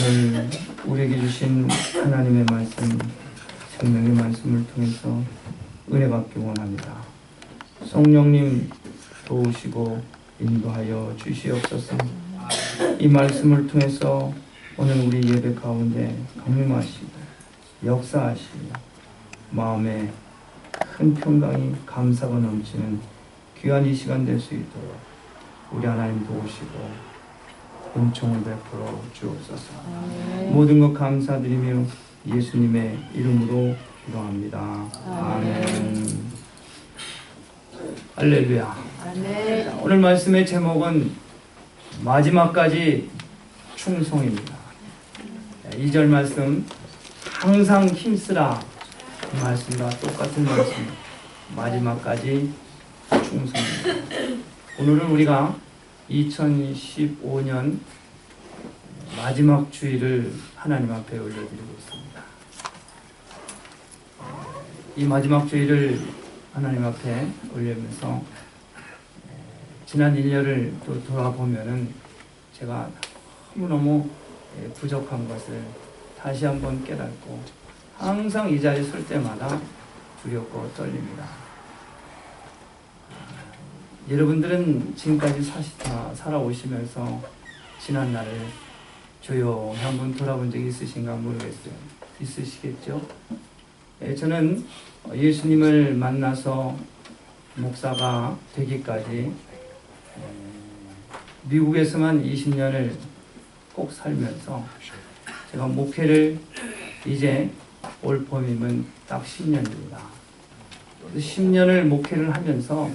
오늘 우리에게 주신 하나님의 말씀, 생명의 말씀을 통해서 은혜 받기 원합니다. 성령님 도우시고 인도하여 주시옵소서. 이 말씀을 통해서 오늘 우리 예배 가운데 강림하시고 역사하시고 마음에 큰 평강이 감사가 넘치는 귀한 이 시간 될 수 있도록 우리 하나님 도우시고 은총을 베풀어 주옵소서. 모든 것 감사드리며 예수님의 이름으로 기도합니다. 아멘. 할렐루야. 아멘. 오늘 말씀의 제목은 마지막까지 충성입니다. 2절 말씀, 항상 힘쓰라. 그 말씀과 똑같은 말씀, 마지막까지 충성입니다. 오늘은 우리가 2015년 마지막 주일을 하나님 앞에 올려드리고 있습니다. 이 마지막 주일을 하나님 앞에 올리면서 지난 1년을 또 돌아보면은 제가 너무너무 부족한 것을 다시 한번 깨닫고 항상 이 자리에 설 때마다 두렵고 떨립니다. 여러분들은 지금까지 살아오시면서 지난 날을 조용히 한번 돌아본 적이 있으신가 모르겠어요. 있으시겠죠? 저는 예수님을 만나서 목사가 되기까지 미국에서만 20년을 꼭 살면서 제가 목회를 이제 올 봄이면 딱 10년입니다. 10년을 목회를 하면서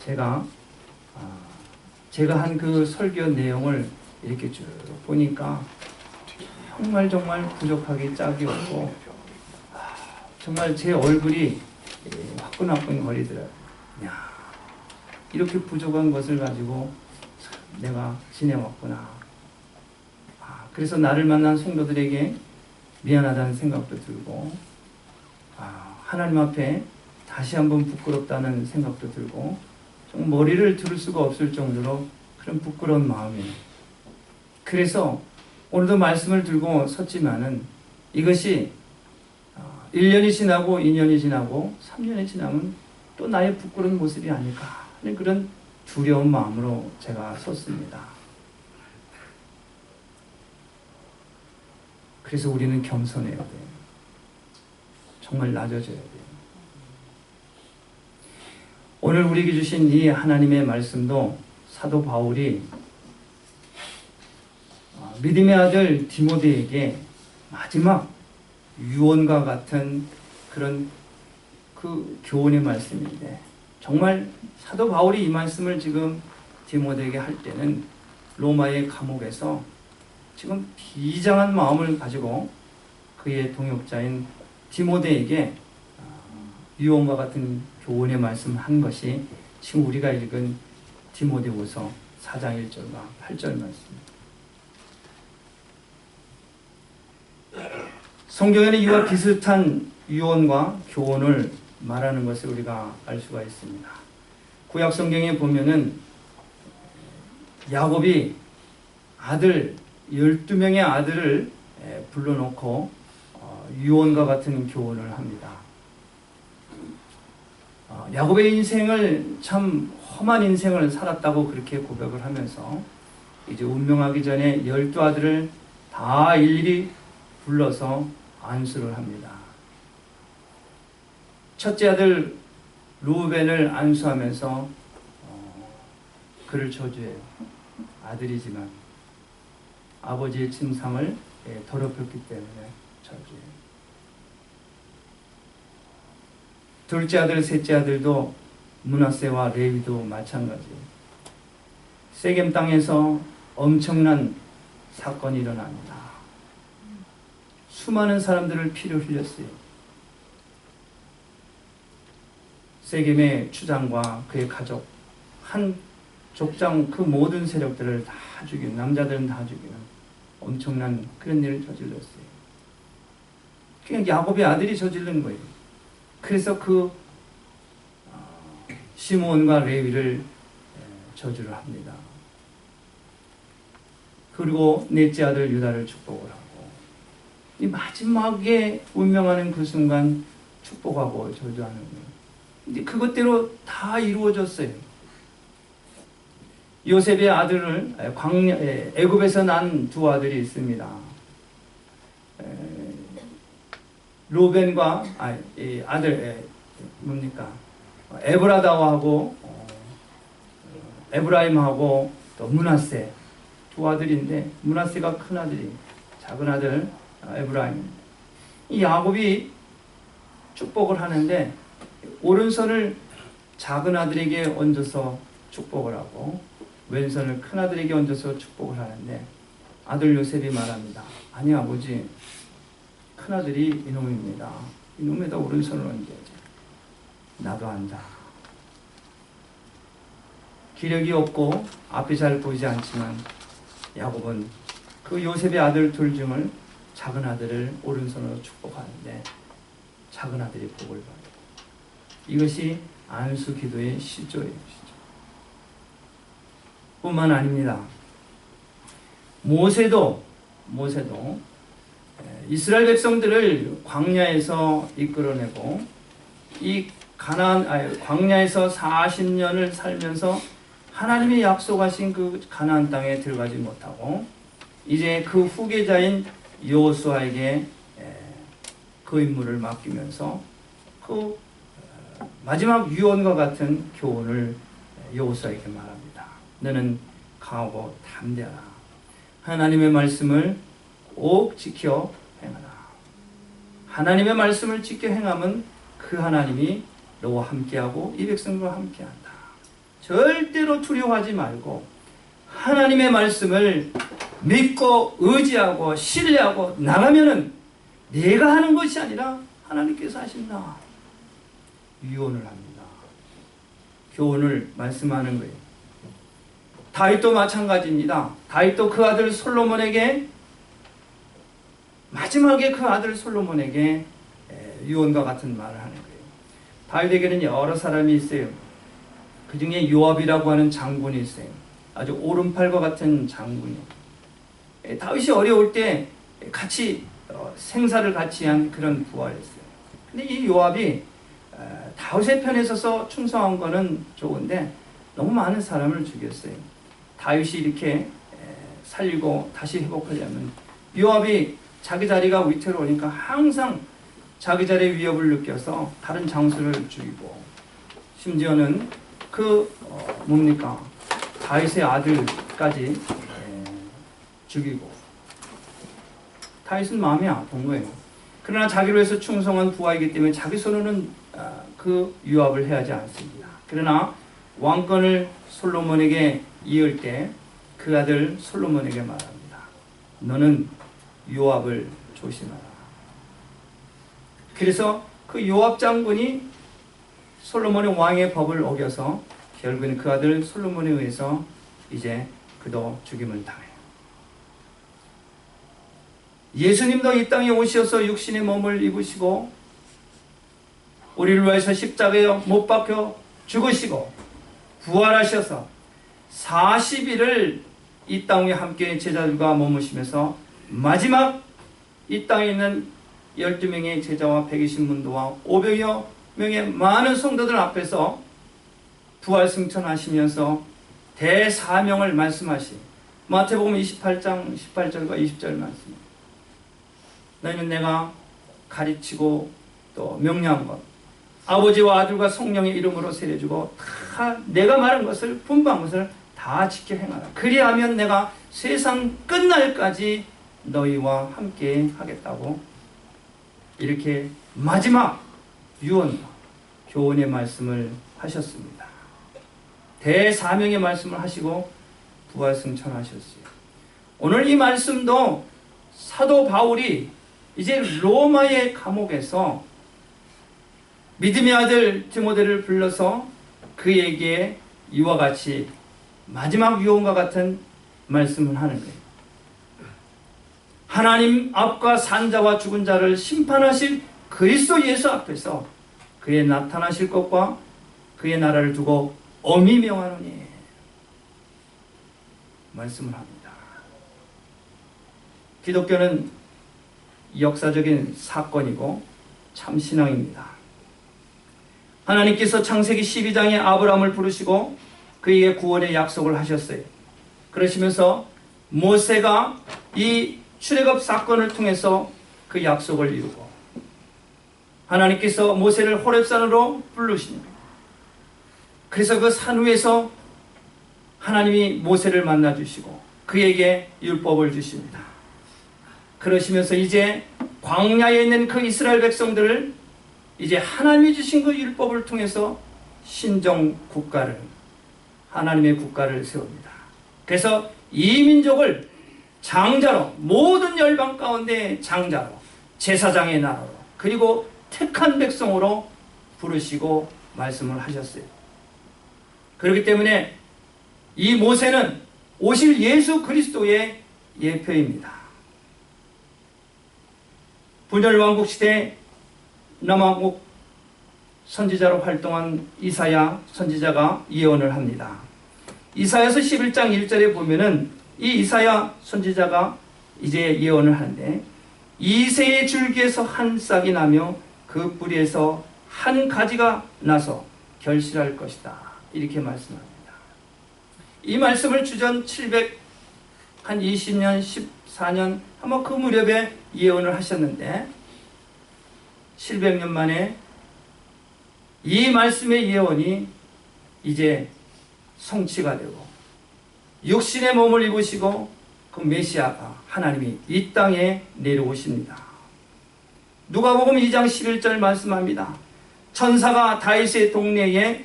제가 한 그 설교 내용을 이렇게 쭉 보니까 정말 부족하기 짝이 없고 정말 제 얼굴이 화끈화끈 거리더라고요. 야, 이렇게 부족한 것을 가지고 내가 지내왔구나. 그래서 나를 만난 성도들에게 미안하다는 생각도 들고 하나님 앞에 다시 한번 부끄럽다는 생각도 들고 머리를 들을 수가 없을 정도로 그런 부끄러운 마음이에요. 그래서 오늘도 말씀을 들고 섰지만은 이것이 1년이 지나고 2년이 지나고 3년이 지나면 또 나의 부끄러운 모습이 아닐까 하는 그런 두려운 마음으로 제가 섰습니다. 그래서 우리는 겸손해야 돼요. 정말 낮아져야 돼요. 오늘 우리에게 주신 이 하나님의 말씀도 사도 바울이 믿음의 아들 디모데에게 마지막 유언과 같은 그런 그 교훈의 말씀인데 정말 사도 바울이 이 말씀을 지금 디모데에게 할 때는 로마의 감옥에서 지금 비장한 마음을 가지고 그의 동역자인 디모데에게 유언과 같은 교훈의 말씀을 한 것이 지금 우리가 읽은 디모데후서 4장 1절과 8절 말씀입니다. 성경에는 이와 비슷한 유언과 교훈을 말하는 것을 우리가 알 수가 있습니다. 구약 성경에 보면은 야곱이 아들 12명의 아들을 불러놓고 유언과 같은 교훈을 합니다. 야곱의 인생을 참 험한 인생을 살았다고 그렇게 고백을 하면서 이제 운명하기 전에 12아들을 다 일일이 불러서 안수를 합니다. 첫째 아들 루벤을 안수하면서 그를 저주해요. 아들이지만 아버지의 침상을 더럽혔기 때문에 저주해요. 둘째 아들, 셋째 아들도 므낫세와 레위도 마찬가지예요. 세겜 땅에서 엄청난 사건이 일어납니다. 수많은 사람들을 피를 흘렸어요. 세겜의 추장과 그의 가족, 한 족장 그 모든 세력들을 다 죽이는, 남자들은 다 죽이는 엄청난 그런 일을 저질렀어요. 그냥 야곱의 아들이 저지른 거예요. 그래서 그 시므온과 레위를 저주를 합니다. 그리고 넷째 아들 유다를 축복을 이 마지막에 운명하는 그 순간 축복하고 저주하는 거예요. 근데 그것대로 다 이루어졌어요. 요셉의 아들을 애굽에서 난 두 아들이 있습니다. 로벤과 아들 뭡니까? 에브라다하고 에브라임하고 또 므낫세 두 아들인데, 므낫세가 큰 아들이, 작은 아들 에브라임. 이 야곱이 축복을 하는데 오른손을 작은 아들에게 얹어서 축복을 하고 왼손을 큰 아들에게 얹어서 축복을 하는데, 아들 요셉이 말합니다. 아니 아버지, 큰 아들이 이놈입니다. 이놈에다 오른손을 얹어야지. 나도 안다. 기력이 없고 앞이 잘 보이지 않지만 야곱은 그 요셉의 아들 둘 중을 작은 아들을 오른손으로 축복하는데 작은 아들이 복을 받아요. 이것이 안수 기도의 시조예요. 뿐만 아닙니다. 모세도 이스라엘 백성들을 광야에서 이끌어내고 이 광야에서 40년을 살면서 하나님이 약속하신 그 가나안 땅에 들어가지 못하고 이제 그 후계자인 여호수아에게 그 임무를 맡기면서 그 마지막 유언과 같은 교훈을 여호수아에게 말합니다. 너는 강하고 담대하라. 하나님의 말씀을 꼭 지켜 행하라. 하나님의 말씀을 지켜 행하면 그 하나님이 너와 함께하고 이 백성과 함께한다. 절대로 두려워하지 말고 하나님의 말씀을 믿고 의지하고 신뢰하고 나가면은 내가 하는 것이 아니라 하나님께서 하신다. 유언을 합니다. 교훈을 말씀하는 거예요. 다윗도 마찬가지입니다. 다윗도 그 아들 솔로몬에게, 마지막에 그 아들 솔로몬에게 유언과 같은 말을 하는 거예요. 다윗에게는 여러 사람이 있어요. 그 중에 요압이라고 하는 장군이 있어요. 아주 오른팔과 같은 장군이요. 다윗이 어려울 때 같이 생사를 같이 한 그런 부하였어요. 근데 이 요압이 다윗의 편에 서서 충성한 거는 좋은데 너무 많은 사람을 죽였어요. 다윗이 이렇게 살리고 다시 회복하려면 요압이 자기 자리가 위태로우니까 항상 자기 자리의 위협을 느껴서 다른 장수를 죽이고, 심지어는 다윗의 아들까지 죽이고. 다윗은 마음이 아픈 거예요. 그러나 자기를 위해서 충성한 부하이기 때문에 자기 손으로는 그 유압을 해하지 않습니다. 그러나 왕권을 솔로몬에게 이을 때 그 아들 솔로몬에게 말합니다. 너는 요압을 조심하라. 그래서 그 요압 장군이 솔로몬의 왕의 법을 어겨서 결국은 그 아들 솔로몬에 의해서 이제 그도 죽임을 당해요. 예수님도 이 땅에 오셔서 육신의 몸을 입으시고 우리를 위해서 십자가에 못 박혀 죽으시고 부활하셔서 40일을 이 땅에 함께 제자들과 머무시면서 마지막 이 땅에 있는 12명의 제자와 120문도와 500여 명의 많은 성도들 앞에서 부활승천하시면서 대사명을 말씀하신 마태복음 28장 18절과 20절 말씀. 너희는 내가 가르치고 또 명령한 것, 아버지와 아들과 성령의 이름으로 세례주고 다 내가 말한 것을, 분부한 것을 다 지켜 행하라. 그리하면 내가 세상 끝날까지 너희와 함께 하겠다고 이렇게 마지막 유언, 교훈의 말씀을 하셨습니다. 대사명의 말씀을 하시고 부활승천하셨어요. 오늘 이 말씀도 사도 바울이 이제 로마의 감옥에서 믿음의 아들 디모데를 불러서 그에게 이와 같이 마지막 유언과 같은 말씀을 하는 거예요. 하나님 앞과 산 자와 죽은 자를 심판하실 그리스도 예수 앞에서 그의 나타나실 것과 그의 나라를 두고 엄히 명하노니 말씀을 합니다. 기독교는 역사적인 사건이고 참 신앙입니다. 하나님께서 창세기 12장에 아브라함을 부르시고 그에게 구원의 약속을 하셨어요. 그러시면서 모세가 이 출애굽 사건을 통해서 그 약속을 이루고 하나님께서 모세를 호렙산으로 부르신 거예요. 그래서 그 산 위에서 하나님이 모세를 만나주시고 그에게 율법을 주십니다. 그러시면서 이제 광야에 있는 그 이스라엘 백성들을 이제 하나님이 주신 그 율법을 통해서 신정 국가를, 하나님의 국가를 세웁니다. 그래서 이 민족을 장자로, 모든 열방 가운데 장자로, 제사장의 나라로, 그리고 택한 백성으로 부르시고 말씀을 하셨어요. 그렇기 때문에 이 모세는 오실 예수 그리스도의 예표입니다. 분열왕국 시대 남왕국 선지자로 활동한 이사야 선지자가 예언을 합니다. 이사야서 11장 1절에 보면은 이 이사야 선지자가 이제 예언을 하는데, 이새의 줄기에서 한 싹이 나며 그 뿌리에서 한 가지가 나서 결실할 것이다, 이렇게 말씀합니다. 이 말씀을 주전 720년 14년 아마 그 무렵에 예언을 하셨는데, 700년 만에 이 말씀의 예언이 이제 성취가 되고 육신의 몸을 입으시고 그 메시아가 하나님이 이 땅에 내려오십니다. 누가복음 2장 11절 말씀합니다. 천사가 다윗의 동네에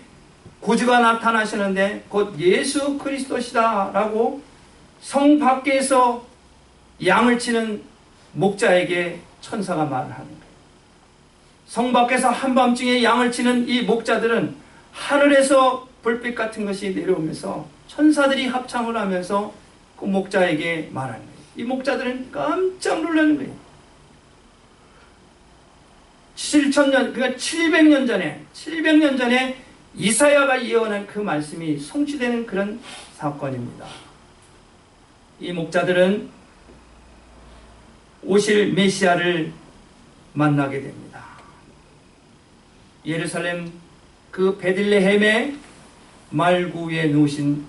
구주가 나타나시는데 곧 예수 그리스도시다 라고 성 밖에서 양을 치는 목자에게 천사가 말을 하는 거예요. 성 밖에서 한밤중에 양을 치는 이 목자들은 하늘에서 불빛 같은 것이 내려오면서 천사들이 합창을 하면서 그 목자에게 말하는 거예요. 이 목자들은 깜짝 놀라는 거예요. 7천년, 그러니까 700년 전에 이사야가 예언한 그 말씀이 성취되는 그런 사건입니다. 이 목자들은 오실 메시아를 만나게 됩니다. 예루살렘 그 베들레헴의 말구 위에 누우신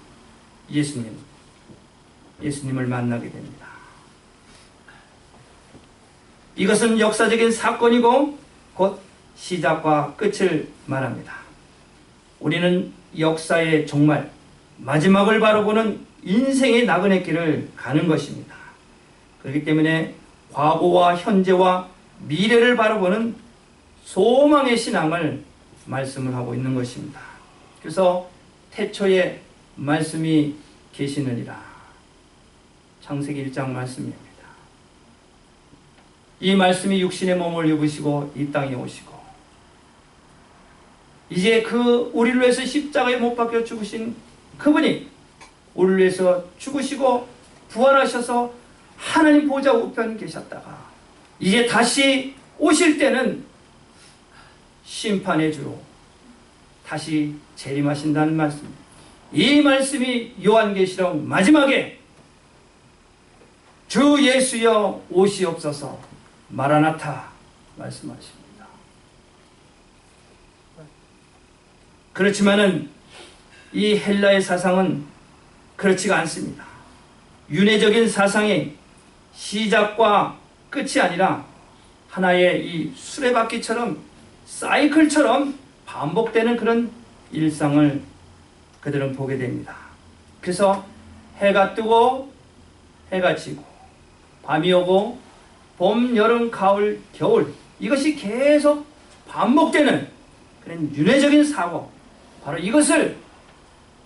예수님을 만나게 됩니다. 이것은 역사적인 사건이고 곧 시작과 끝을 말합니다. 우리는 역사의 종말, 마지막을 바라보는 인생의 나그네 길을 가는 것입니다. 그렇기 때문에 과거와 현재와 미래를 바라보는 소망의 신앙을 말씀을 하고 있는 것입니다. 그래서 태초에 말씀이 계시느니라, 창세기 1장 말씀입니다. 이 말씀이 육신의 몸을 입으시고 이 땅에 오시고 이제 그 우리를 위해서 십자가에 못 박혀 죽으신 그분이 우리를 위해서 죽으시고 부활하셔서 하나님 보좌 우편 계셨다가 이제 다시 오실 때는 심판의 주로 다시 재림하신다는 말씀입니다. 이 말씀이 요한계시록 마지막에 주 예수여 오시옵소서 마라나타 말씀하십니다. 그렇지만은 이 헬라의 사상은 그렇지가 않습니다. 윤회적인 사상의 시작과 끝이 아니라 하나의 이 수레바퀴처럼 사이클처럼 반복되는 그런 일상을 그들은 보게 됩니다. 그래서 해가 뜨고 해가 지고 밤이 오고 봄, 여름, 가을, 겨울, 이것이 계속 반복되는 그런 윤회적인 사고, 바로 이것을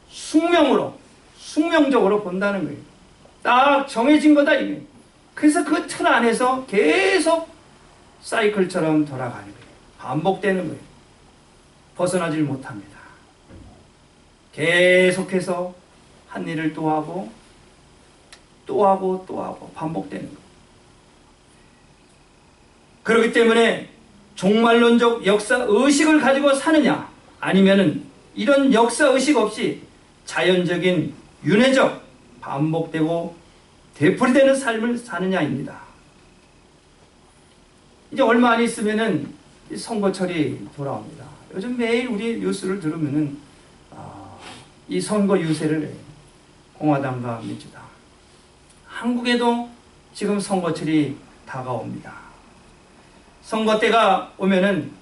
숙명적으로 본다는 거예요. 딱 정해진 거다 이게. 그래서 그 틀 안에서 계속 사이클처럼 돌아가는 거예요. 반복되는 거예요. 벗어나질 못합니다. 계속해서 한 일을 또 하고 또 하고 또 하고 반복되는 거예요. 그렇기 때문에 종말론적 역사의식을 가지고 사느냐, 아니면은 이런 역사의식 없이 자연적인 윤회적 반복되고 되풀이되는 삶을 사느냐입니다. 이제 얼마 안 있으면은 선거철이 돌아옵니다. 요즘 매일 우리 뉴스를 들으면은 이 선거 유세를 해요. 공화당과 민주당. 한국에도 지금 선거철이 다가옵니다. 선거 때가 오면은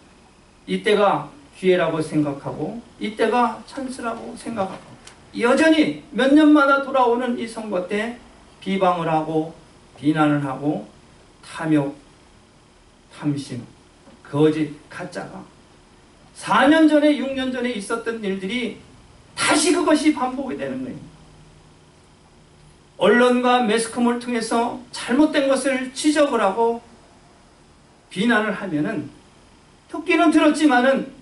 이때가 기회라고 생각하고 이때가 찬스라고 생각하고 여전히 몇 년마다 돌아오는 이 선거 때 비방을 하고 비난을 하고 탐욕, 탐심, 거짓, 가짜가 4년 전에 6년 전에 있었던 일들이 다시 그것이 반복이 되는 거예요. 언론과 매스컴을 통해서 잘못된 것을 지적을 하고 비난을 하면은 듣기는 들었지만은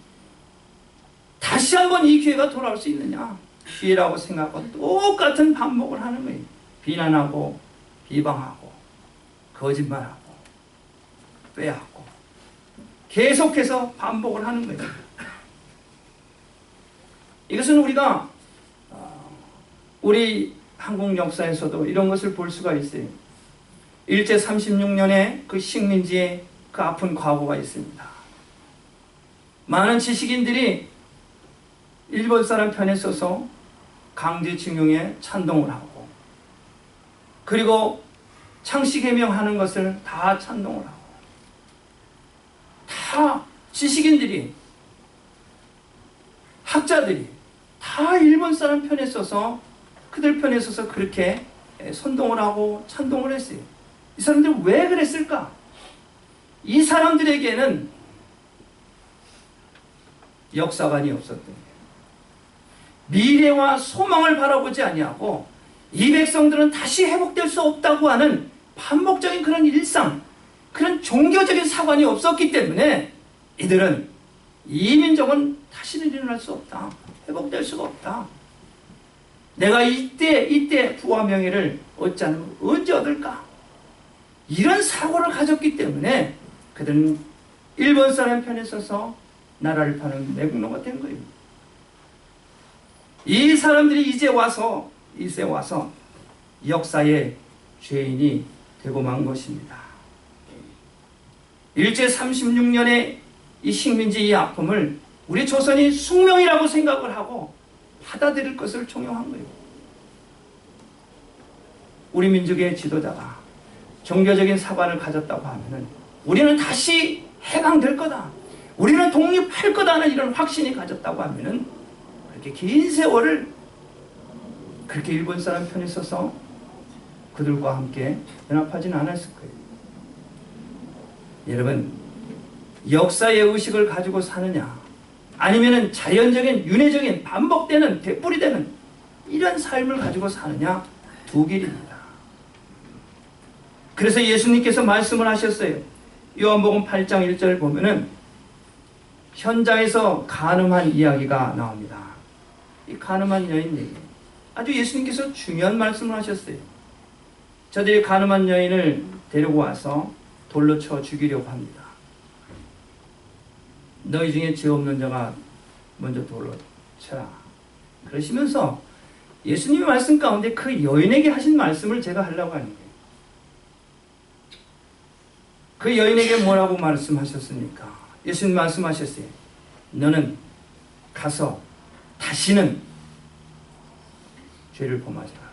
다시 한번 이 기회가 돌아올 수 있느냐? 기회라고 생각하고 똑같은 반복을 하는 거예요. 비난하고 비방하고 거짓말하고 빼앗고 계속해서 반복을 하는 거예요. 이것은 우리가 우리 한국 역사에서도 이런 것을 볼 수가 있어요. 일제 36년에 그 식민지의 그 아픈 과거가 있습니다. 많은 지식인들이 일본 사람 편에 서서 강제징용에 찬동을 하고 그리고 창씨개명하는 것을 다 찬동을 하고 다 지식인들이 학자들이 다 일본 사람 편에 서서 그들 편에 서서 그렇게 선동을 하고 찬동을 했어요. 이 사람들이 왜 그랬을까? 이 사람들에게는 역사관이 없었던 거예요. 미래와 소망을 바라보지 아니하고 이 백성들은 다시 회복될 수 없다고 하는 반복적인 그런 일상, 그런 종교적인 사관이 없었기 때문에 이들은 이 민족은 다시는 일어날 수 없다. 회복될 수가 없다. 내가 이때 부와 명예를 얻지 않으면 언제 얻을까? 이런 사고를 가졌기 때문에 그들은 일본 사람 편에 서서 나라를 파는 매국노가 된 거예요. 이 사람들이 이제 와서 역사의 죄인이 되고 만 것입니다. 일제 36년의 이 식민지 이 아픔을 우리 조선이 숙명이라고 생각을 하고 받아들일 것을 종용한 거예요. 우리 민족의 지도자가 종교적인 사관을 가졌다고 하면은 우리는 다시 해방될 거다. 우리는 독립할 거다는 이런 확신이 가졌다고 하면은 그렇게 긴 세월을 그렇게 일본 사람 편에 서서 그들과 함께 연합하지는 않았을 거예요. 여러분, 역사의 의식을 가지고 사느냐 아니면은 자연적인 윤회적인 반복되는 되풀이되는 이런 삶을 가지고 사느냐 두 길입니다. 그래서 예수님께서 말씀을 하셨어요. 요한복음 8장 1절 보면은 현장에서 간음한 이야기가 나옵니다. 이 간음한 여인 얘기 아주 예수님께서 중요한 말씀을 하셨어요. 저들이 간음한 여인을 데리고 와서 돌로 쳐 죽이려고 합니다. 너희 중에 죄 없는 자가 먼저 돌로 쳐라. 그러시면서 예수님의 말씀 가운데 그 여인에게 하신 말씀을 제가 하려고 하는 거예요. 그 여인에게 뭐라고 말씀하셨습니까? 예수님 말씀하셨어요. 너는 가서 다시는 죄를 범하지 마라.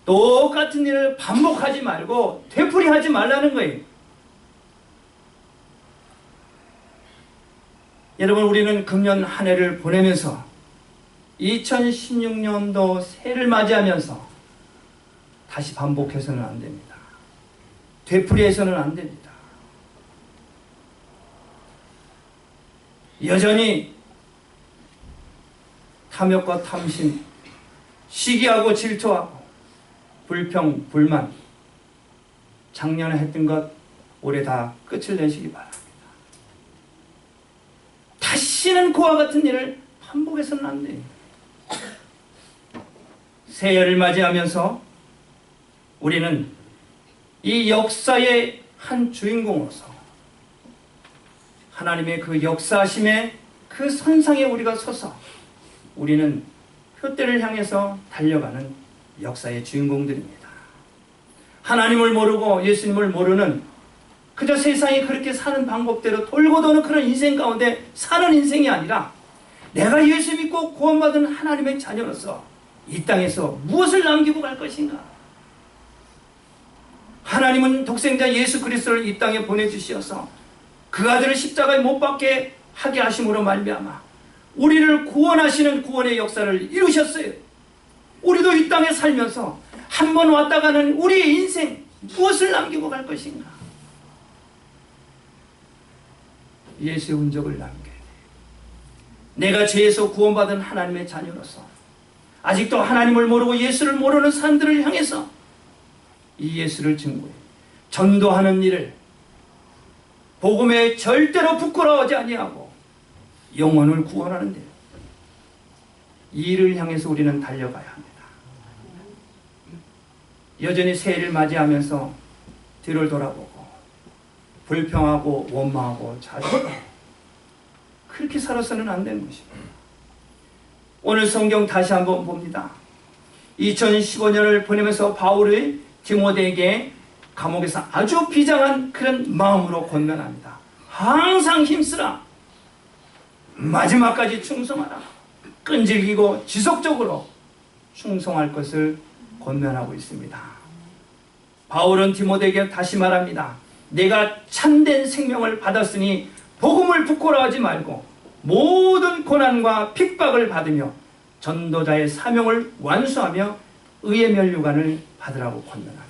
똑같은 일을 반복하지 말고 되풀이하지 말라는 거예요. 여러분, 우리는 금년 한 해를 보내면서 2016년도 새해를 맞이하면서 다시 반복해서는 안 됩니다. 되풀이해서는 안 됩니다. 여전히 탐욕과 탐심, 시기하고 질투하고 불평, 불만, 작년에 했던 것 올해 다 끝을 내시기 바랍니다. 다시는 그와 같은 일을 반복해서는 안 돼요. 새해를 맞이하면서 우리는 이 역사의 한 주인공으로서 하나님의 그 역사하심의 그 선상에 우리가 서서 우리는 표대를 향해서 달려가는 역사의 주인공들입니다. 하나님을 모르고 예수님을 모르는 그저 세상이 그렇게 사는 방법대로 돌고 도는 그런 인생 가운데 사는 인생이 아니라 내가 예수 믿고 구원받은 하나님의 자녀로서 이 땅에서 무엇을 남기고 갈 것인가? 하나님은 독생자 예수 그리스도를 이 땅에 보내주시어서 그 아들을 십자가에 못 박게 하게 하심으로 말미암아 우리를 구원하시는 구원의 역사를 이루셨어요. 우리도 이 땅에 살면서 한 번 왔다 가는 우리의 인생 무엇을 남기고 갈 것인가? 예수의 흔적을 남겨야 돼. 내가 죄에서 구원받은 하나님의 자녀로서 아직도 하나님을 모르고 예수를 모르는 사람들을 향해서 이 예수를 증거해 전도하는 일을 복음에 절대로 부끄러워하지 아니하고 영혼을 구원하는 데 이 일을 향해서 우리는 달려가야 합니다. 여전히 새해를 맞이하면서 뒤를 돌아보고 불평하고 원망하고 자책하고 그렇게 살아서는 안 되는 것입니다. 오늘 성경 다시 한번 봅니다. 2015년을 보내면서 바울의 디모데에게 감옥에서 아주 비장한 그런 마음으로 권면합니다. 항상 힘쓰라. 마지막까지 충성하라. 끈질기고 지속적으로 충성할 것을 권면하고 있습니다. 바울은 디모데에게 다시 말합니다. 내가 참된 생명을 받았으니 복음을 부끄러워하지 말고 모든 고난과 핍박을 받으며 전도자의 사명을 완수하며 의의 면류관을 받으라고 권면합니다.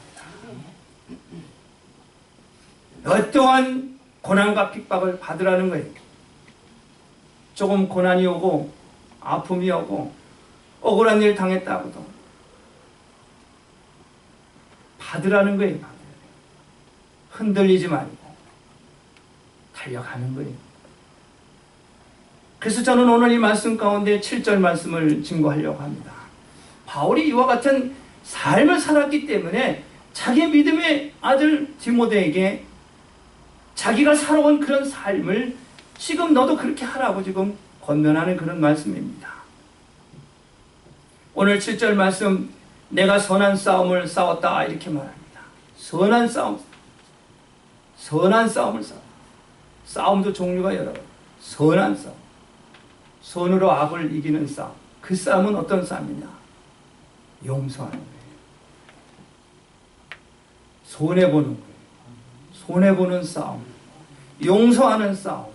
어떠한 고난과 핍박을 받으라는 거예요. 조금 고난이 오고 아픔이 오고 억울한 일 당했다고도 받으라는 거예요. 흔들리지 말고 달려가는 거예요. 그래서 저는 오늘 이 말씀 가운데 7절 말씀을 증거하려고 합니다. 바울이 이와 같은 삶을 살았기 때문에 자기 믿음의 아들 디모데에게 자기가 살아온 그런 삶을 지금 너도 그렇게 하라고 지금 권면하는 그런 말씀입니다. 오늘 7절 말씀 내가 선한 싸움을 싸웠다 이렇게 말합니다. 선한 싸움, 선한 싸움을 싸워. 싸움도 종류가 여러 가지. 선한 싸움, 선으로 악을 이기는 싸움. 그 싸움은 어떤 싸움이냐? 용서하는 거예요. 손해보는 거예요. 손해보는 싸움, 용서하는 싸움,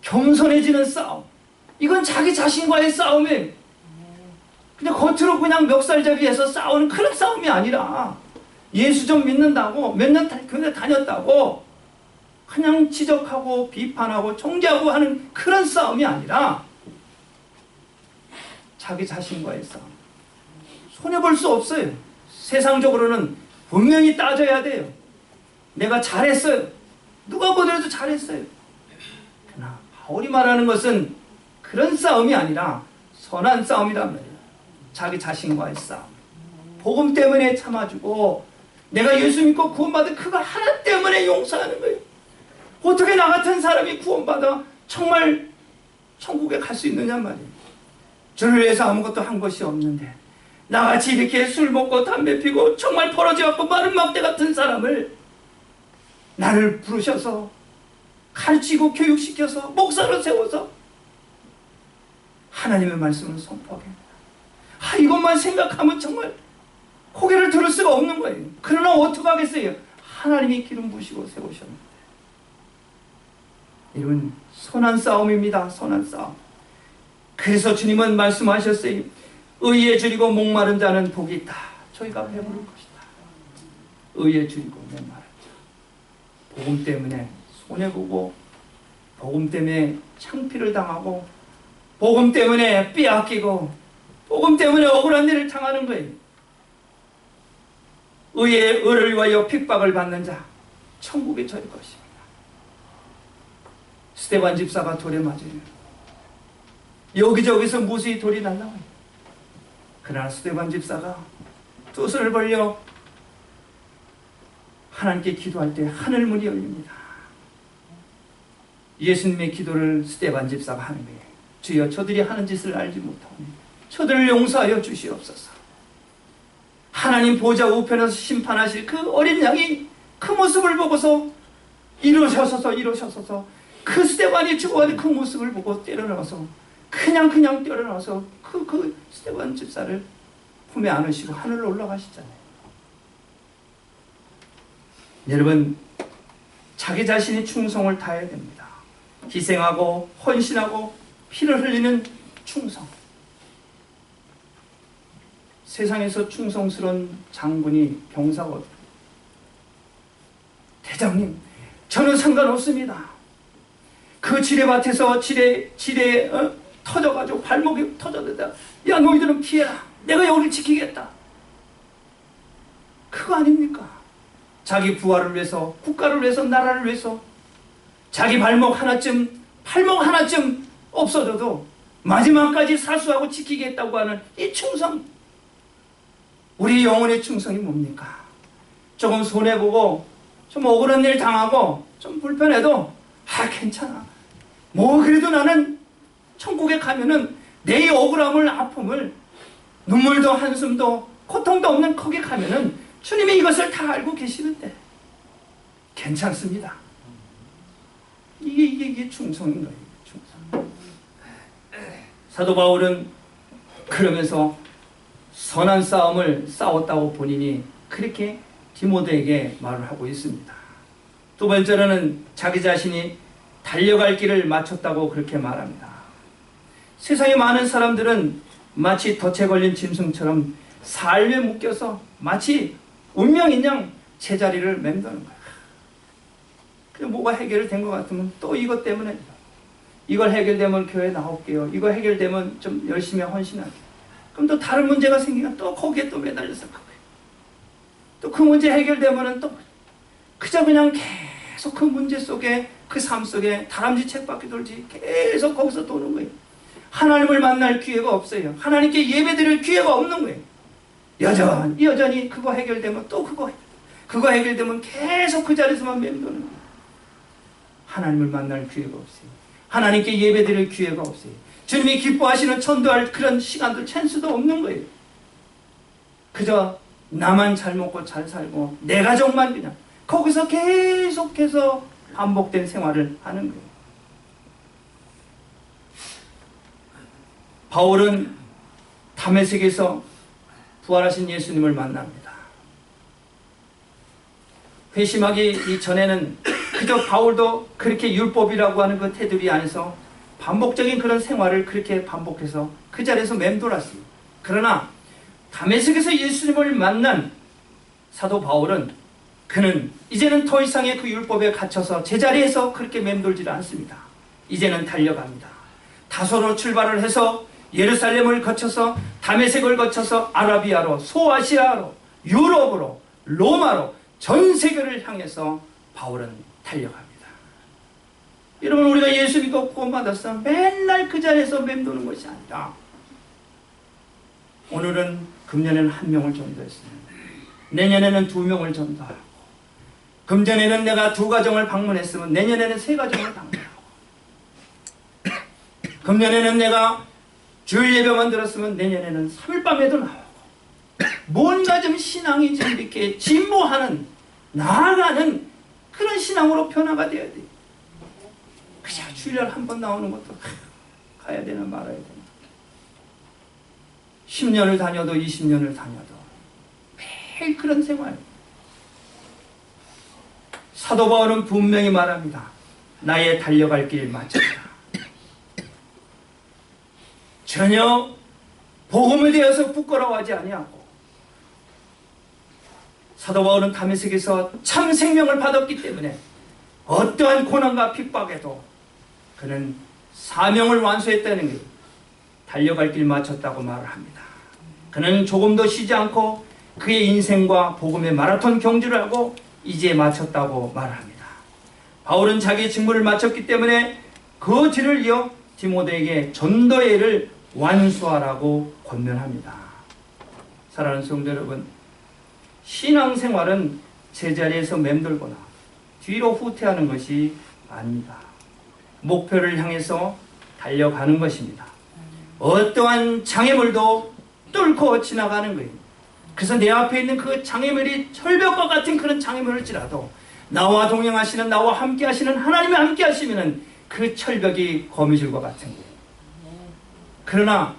겸손해지는 싸움. 이건 자기 자신과의 싸움이에요. 근데 겉으로 그냥 멱살잡이해서 싸우는 그런 싸움이 아니라 예수 좀 믿는다고 몇 년 교회 다녔다고 그냥 지적하고 비판하고 정죄하고 하는 그런 싸움이 아니라 자기 자신과의 싸움. 손해볼 수 없어요. 세상적으로는 분명히 따져야 돼요. 내가 잘했어요. 누가 보더라도 잘했어요. 그러나 바울이 말하는 것은 그런 싸움이 아니라 선한 싸움이란 말이에요. 자기 자신과의 싸움. 복음 때문에 참아주고 내가 예수 믿고 구원받은 그거 하나 때문에 용서하는 거예요. 어떻게 나 같은 사람이 구원받아 정말 천국에 갈 수 있느냐 말이에요. 저를 위해서 아무것도 한 것이 없는데 나같이 이렇게 술 먹고 담배 피고 정말 벌어져갖고 마른 막대 같은 사람을 나를 부르셔서 가르치고 교육시켜서 목사로 세워서 하나님의 말씀을 선포하게 합니다. 이것만 생각하면 정말 고개를 들을 수가 없는 거예요. 그러나 어떻게 하겠어요? 하나님이 기름 부으시고 세우셨는데. 이건 선한 싸움입니다. 선한 싸움. 그래서 주님은 말씀하셨어요. 의에 줄이고 목마른 자는 복이 있다. 저희가 배부를 것이다. 의에 줄이고 목마른 자. 복음 때문에 손해보고 복음 때문에 창피를 당하고 복음 때문에 빼앗기고 복음 때문에 억울한 일을 당하는 거예요. 의를 위하여 핍박을 받는 자 천국에 절 것입니다. 스데반 집사가 돌에 맞아요. 여기저기서 무수히 돌이 날라와요. 그러나 스데반 집사가 두 손을 벌려 하나님께 기도할 때 하늘 문이 열립니다. 예수님의 기도를 스데반 집사가 하는 거예요. 주여 저들이 하는 짓을 알지 못하오니 저들을 용서하여 주시옵소서. 하나님 보좌 우편에서 심판하실 그 어린 양이 그 모습을 보고서 일어서서 그 스데반이 죽어가는 그 모습을 보고 때려넣어서 그냥 때려넣어서 그 스데반 집사를 품에 안으시고 하늘로 올라가시잖아요. 여러분, 자기 자신이 충성을 다해야 됩니다. 희생하고 헌신하고 피를 흘리는 충성. 세상에서 충성스러운 장군이 병사거든요. 대장님, 저는 상관없습니다. 그 지뢰밭에서 지뢰 터져가지고 발목이 터졌는데, 야, 너희들은 피해라. 내가 여기를 지키겠다. 그거 아닙니까? 자기 부하를 위해서, 국가를 위해서, 나라를 위해서 자기 팔목 하나쯤 없어져도 마지막까지 사수하고 지키겠다고 하는 이 충성. 우리 영혼의 충성이 뭡니까? 조금 손해보고 좀 억울한 일 당하고 좀 불편해도 괜찮아. 뭐 그래도 나는 천국에 가면은 내 억울함을, 아픔을, 눈물도 한숨도 고통도 없는 거기 가면은 주님이 이것을 다 알고 계시는데 괜찮습니다. 이게 충성인 거예요. 충성. 사도 바울은 그러면서 선한 싸움을 싸웠다고 본인이 그렇게 디모데에게 말을 하고 있습니다. 두 번째로는 자기 자신이 달려갈 길을 마쳤다고 그렇게 말합니다. 세상에 많은 사람들은 마치 덫에 걸린 짐승처럼 삶에 묶여서 마치 운명인 양 제자리를 맴도는 거야. 그냥 뭐가 해결된 것 같으면 또 이것 때문에 이걸 해결되면 교회 나올게요. 이거 해결되면 좀 열심히 헌신할게요. 그럼 또 다른 문제가 생기면 또 거기에 또 매달려서 또 그 문제 해결되면은 또 그저 그냥 계속 그 문제 속에, 그 삶 속에 다람쥐 쳇바퀴 돌지 계속 거기서 도는 거예요. 하나님을 만날 기회가 없어요. 하나님께 예배드릴 기회가 없는 거예요. 여전히 그거 해결되면 또 그거 해결되면 계속 그 자리에서만 맴도는 거예요. 하나님을 만날 기회가 없어요. 하나님께 예배드릴 기회가 없어요. 주님이 기뻐하시는 전도할 그런 시간도 찬스도 없는 거예요. 그저 나만 잘 먹고 잘 살고 내 가족만 그냥 거기서 계속해서 반복된 생활을 하는 거예요. 바울은 다메섹에서 부활하신 예수님을 만납니다. 회심하기 이전에는 그저 바울도 그렇게 율법이라고 하는 그 테두리 안에서 반복적인 그런 생활을 그렇게 반복해서 그 자리에서 맴돌았어요. 그러나 다메섹에서 예수님을 만난 사도 바울은 그는 이제는 더 이상의 그 율법에 갇혀서 제자리에서 그렇게 맴돌지를 않습니다. 이제는 달려갑니다. 다소로 출발을 해서 예루살렘을 거쳐서 다메섹을 거쳐서 아라비아로, 소아시아로, 유럽으로, 로마로 전 세계를 향해서 바울은 달려갑니다. 여러분, 우리가 예수 믿고 구원받았어 맨날 그 자리에서 맴도는 것이 아니라 오늘은 금년에는 1명을 전도했어요. 내년에는 2명을 전도하고, 금전에는 내가 2가정을 방문했으면 내년에는 3가정을 방문하고, 금년에는 내가 주일 예배만 들었으면 내년에는 3일 밤에도 나오고, 뭔가 좀 신앙이 좀 이렇게 진보하는, 나아가는 그런 신앙으로 변화가 돼야 돼요. 그냥 주일날 한 번 나오는 것도 가야 되나 말아야 되나. 10년을 다녀도 20년을 다녀도 매일 그런 생활. 사도 바울은 분명히 말합니다. 나의 달려갈 길 마쳤다. 전혀 복음에 대해서 부끄러워하지 아니하고, 사도 바울은 다메섹에서 참 생명을 받았기 때문에 어떠한 고난과 핍박에도 그는 사명을 완수했다는 게 달려갈 길 마쳤다고 말을 합니다. 그는 조금도 쉬지 않고 그의 인생과 복음의 마라톤 경주를 하고 이제 마쳤다고 말합니다. 바울은 자기의 직무를 마쳤기 때문에 그 뒤를 이어 디모데에게 전도의 일을 완수하라고 권면합니다. 사랑하는 성도 여러분, 신앙생활은 제자리에서 맴돌거나 뒤로 후퇴하는 것이 아닙니다. 목표를 향해서 달려가는 것입니다. 어떠한 장애물도 뚫고 지나가는 거예요. 그래서 내 앞에 있는 그 장애물이 철벽과 같은 그런 장애물일지라도 나와 동행하시는, 나와 함께 하시는 하나님이 함께 하시면 그 철벽이 거미줄과 같은 거예요. 그러나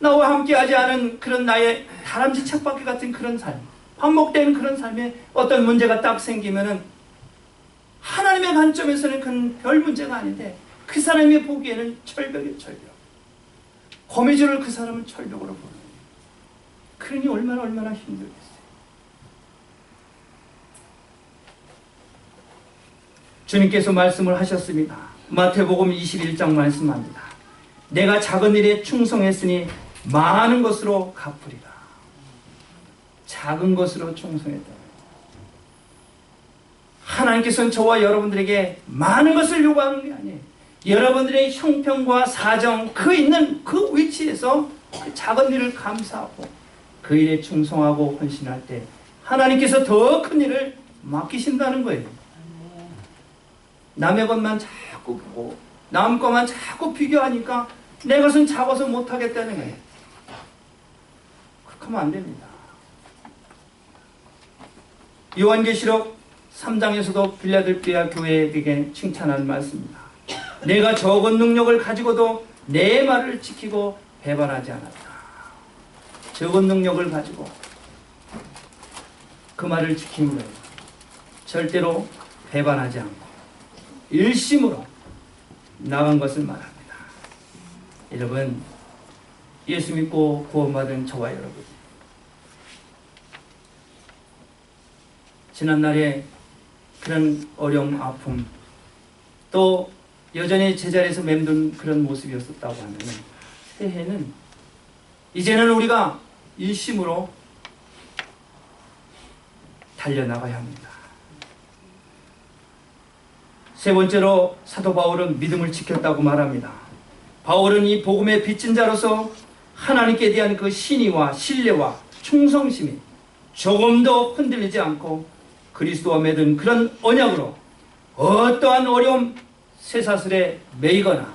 나와 함께 하지 않은 그런 나의 다람쥐 쳇바퀴 같은 그런 삶, 반복되는 그런 삶에 어떤 문제가 딱 생기면은 하나님의 관점에서는 그건 별 문제가 아닌데 그 사람이 보기에는 철벽이에요. 철벽. 거미줄을 그 사람은 철벽으로 보는 거예요. 그러니 얼마나 힘들겠어요. 주님께서 말씀을 하셨습니다. 마태복음 21장 말씀합니다. 내가 작은 일에 충성했으니 많은 것으로 갚으리라. 작은 것으로 충성했다. 하나님께서는 저와 여러분들에게 많은 것을 요구하는 게 아니에요. 여러분들의 형편과 사정, 그 있는 그 위치에서 그 작은 일을 감사하고 그 일에 충성하고 헌신할 때 하나님께서 더 큰 일을 맡기신다는 거예요. 남의 것만 자꾸 보고 남 것만 자꾸 비교하니까 내 것은 작아서 못하겠다는 거예요. 그렇게 하면 안 됩니다. 요한계시록 3장에서도 빌라델피아 교회에게 칭찬하는 말씀입니다. 내가 적은 능력을 가지고도 내 말을 지키고 배반하지 않았다. 적은 능력을 가지고 그 말을 지키는 거예요. 절대로 배반하지 않고 일심으로 나간 것을 말합니다. 여러분, 예수 믿고 구원받은 저와 여러분, 지난날에 그런 어려움, 아픔, 또 여전히 제자리에서 맴돈 그런 모습이었었다고 하면 새해는 이제는 우리가 일심으로 달려나가야 합니다. 세 번째로 사도 바울은 믿음을 지켰다고 말합니다. 바울은 이 복음의 빚진 자로서 하나님께 대한 그 신의와 신뢰와 충성심이 조금도 흔들리지 않고 그리스도와 맺은 그런 언약으로 어떠한 어려움, 쇠사슬에 매이거나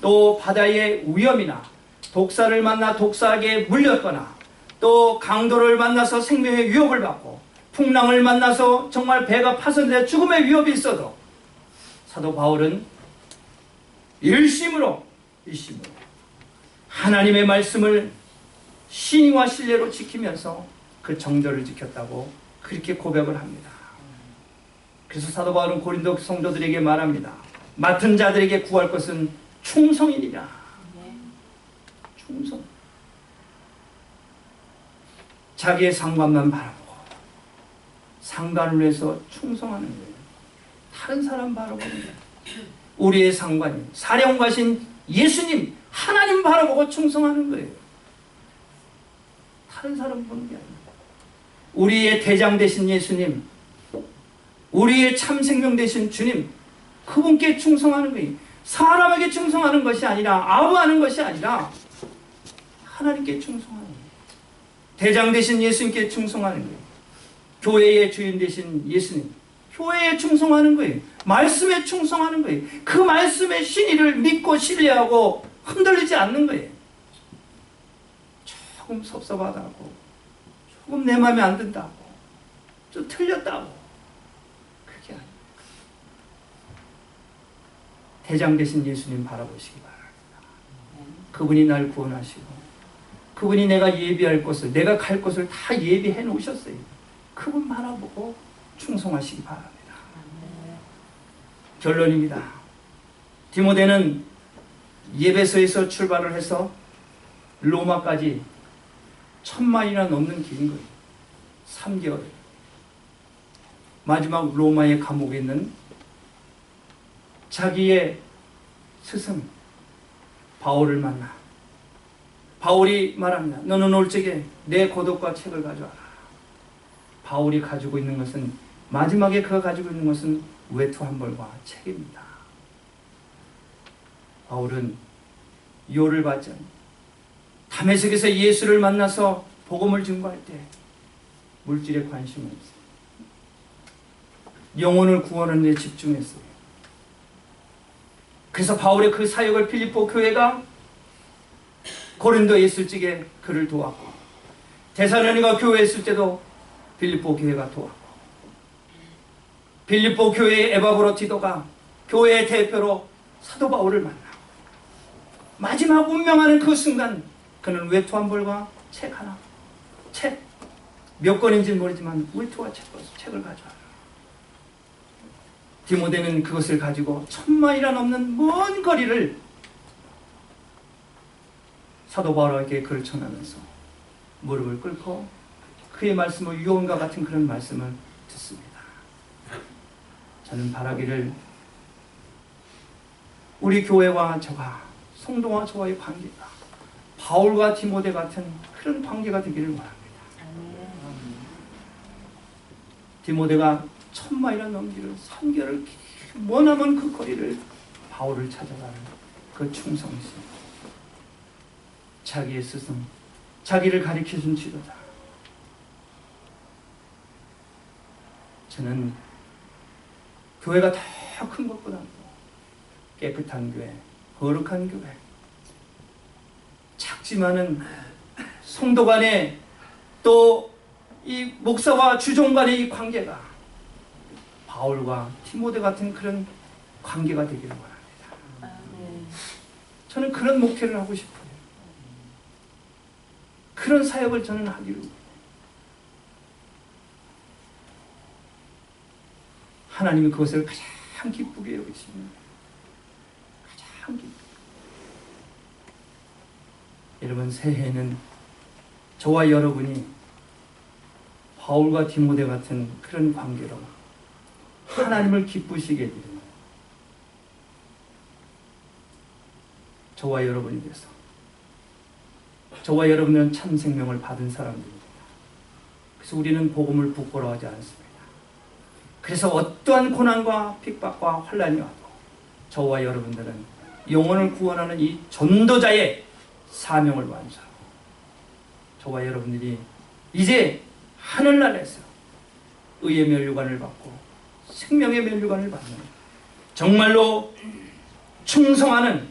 또 바다의 위험이나 독사를 만나 독사에게 물렸거나 또 강도를 만나서 생명의 위협을 받고 풍랑을 만나서 정말 배가 파손돼 죽음의 위협이 있어도 사도 바울은 일심으로 하나님의 말씀을 신의와 신뢰로 지키면서 그 정도를 지켰다고 그렇게 고백을 합니다. 그래서 사도 바울은 고린도 성도들에게 말합니다. 맡은 자들에게 구할 것은 충성이니라. 충성. 자기의 상관만 바라보고 상관을 위해서 충성하는 거예요. 다른 사람 바라보는 거예요. 우리의 상관님, 사령가신 예수님, 하나님 바라보고 충성하는 거예요. 다른 사람 보는 게 아니에요. 우리의 대장 되신 예수님, 우리의 참 생명 되신 주님, 그분께 충성하는 거예요. 사람에게 충성하는 것이 아니라, 아부하는 것이 아니라 하나님께 충성하는 거예요. 대장 되신 예수님께 충성하는 거예요. 교회의 주인 되신 예수님, 교회에 충성하는 거예요. 말씀에 충성하는 거예요. 그 말씀의 신의를 믿고 신뢰하고 흔들리지 않는 거예요. 조금 섭섭하다고, 조금 내 마음에 안 든다고, 좀 틀렸다고, 그게 아니에요. 대장 되신 예수님 바라보시기 바랍니다. 그분이 날 구원하시고 그분이 내가 예비할 것을, 내가 갈 것을 다 예비해 놓으셨어요. 그분 바라보고 충성하시기 바랍니다. 결론입니다. 디모데는 예배소에서 출발을 해서 로마까지 1000마일이나 넘는 길인 거예요. 3개월. 마지막 로마의 감옥에 있는 자기의 스승 바울을 만나 바울이 말합니다. 너는 올 적에 내 고독과 책을 가져와라. 바울이 가지고 있는 것은, 마지막에 그가 가지고 있는 것은 외투 한 벌과 책입니다. 바울은 유혹을 받지 않고 다메섹에서 예수를 만나서 복음을 증거할 때 물질에 관심이 없어요. 영혼을 구하는 데 집중했어요. 그래서 바울의 그 사역을 필리포 교회가 고린도에 있을 적에 그를 도왔고, 데살로니가 교회에 있을 때도 빌립보 교회가 도왔고, 빌립보 교회의 에바브로티도가 교회의 대표로 사도 바울을 만나고, 마지막 운명하는 그 순간 그는 외투 한 벌과 책 하나, 책 몇 권인지는 모르지만 외투와 책을 가져와요. 디모데는 그것을 가지고 1000마일이나 넘는 먼 거리를 사도 바울에게 글을 전하면서 무릎을 꿇고 그의 말씀을 유언과 같은 그런 말씀을 듣습니다. 저는 바라기를 우리 교회와 저가, 성도와 저와의 관계가 바울과 디모데 같은 그런 관계가 되기를 원합니다. 디모데가 1000마일이나 넘기를 3개월 머나먼 그 거리를 바울을 찾아가는 그 충성심, 자기의 스승, 자기를 가리켜준 지도자. 저는 교회가 더 큰 것보다도 깨끗한 교회, 거룩한 교회, 작지만은 성도 간에 또 이 목사와 주종 간의 이 관계가 바울과 디모데 같은 그런 관계가 되기를 원합니다. 저는 그런 목회를 하고 싶어요. 그런 사역을 저는 하기를. 하나님이 그것을 가장 기쁘게 여기시는, 가장 기쁘게. 여러분, 새해에는 저와 여러분이 바울과 디모데 같은 그런 관계로 하나님을 기쁘시게 되는 저와 여러분이 돼서, 저와 여러분은 참 생명을 받은 사람들입니다. 그래서 우리는 복음을 부끄러워하지 않습니다. 그래서 어떠한 고난과 핍박과 환난이 와도 저와 여러분들은 영혼을 구원하는 이 전도자의 사명을 완수하고, 저와 여러분들이 이제 하늘나라에서 의의 면류관을 받고 생명의 면류관을 받는, 정말로 충성하는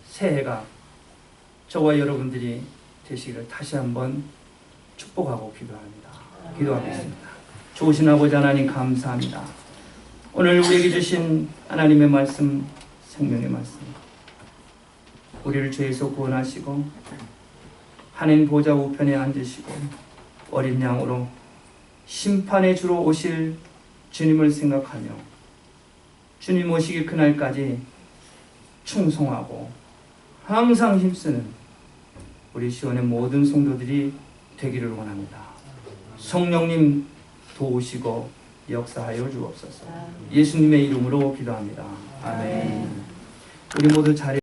새해가 저와 여러분들이 되시기를 다시 한번 축복하고 기도합니다. 기도하겠습니다. 좋으신 아버지 하나님, 감사합니다. 오늘 우리에게 주신 하나님의 말씀, 생명의 말씀, 우리를 죄에서 구원하시고 하나님 보좌 우편에 앉으시고 어린 양으로 심판의 주로 오실 주님을 생각하며 주님 오시기 그날까지 충성하고 항상 힘쓰는 우리 시온의 모든 성도들이 되기를 원합니다. 성령님 도우시고 역사하여 주옵소서. 예수님의 이름으로 기도합니다. 아멘. 우리 모두 자리